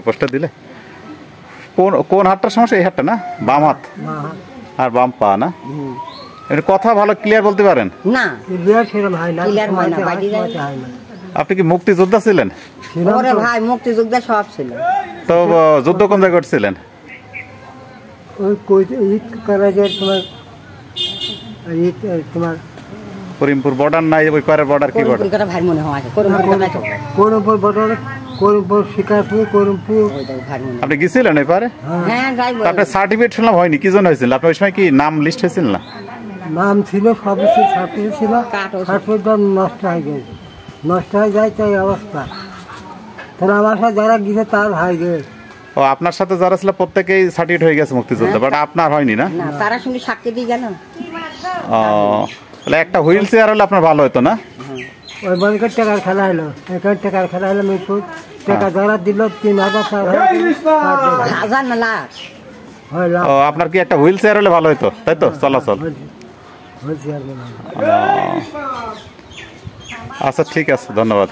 Poster দিলে কোন কোন হাতটার সমস্যা? এই হাতটা না, বাম হাত আর বাম পা না? এটা কথা ভালো ক্লিয়ার বলতে পারেন না? ক্লিয়ার সেরকম হয় না, ক্লিয়ার হয় না, বাইরে যায় না। আপনি কি মুক্তিযোদ্ধা ছিলেন? ওরে ভাই মুক্তিযোদ্ধা সব ছিল। তো যুদ্ধ কোন জায়গায় করছিলেন? ওই কই ঈদ করা যায় তোমার, ঈদ তোমার করিমপুর বর্ডার নাই, ওই পারের বর্ডার কি বর্ডার? করিমপুর ভাই মনে হয় করিমপুর বর্ডার, করিমপুর শিকারপুর, করিমপুর। আপনি গেছিলেন ওই পারে? হ্যাঁ যাই। আপনার সার্টিফিকেট শুনলাম হয়নি, কি জন্য হয়েছিল? আপনি ওই সময় কি নাম লিস্ট হয়েছিল না? নাম ছিল, সব সার্টিফিকেট ছিল, সার্টিফিকেট নষ্ট হয়ে গেছে, নষ্ট হয়ে যায় তাই অবস্থা। তাহলে আমার সাথে যারা গিয়েছে তার হয়ে গেছে। ও আপনার সাথে যারা ছিল প্রত্যেকেই সার্টিফিকেট হয়ে গেছে মুক্তিযোদ্ধা, বাট আপনার হয়নি না? না, তারা শুনে সাক্ষী দিয়ে গেল। ও তাহলে একটা হুইল চেয়ার হলে আপনার ভালো হতো না? ওই বলকে টাকার খেলা হলো, এখানে টাকার খেলা হলো, মিরপুর টাকা যারা দিল 3,000 হাজার না লাখ। ও আপনার কি একটা হুইল চেয়ার হলে ভালো হতো, তাই তো চলাচল? আচ্ছা ঠিক আছে, ধন্যবাদ।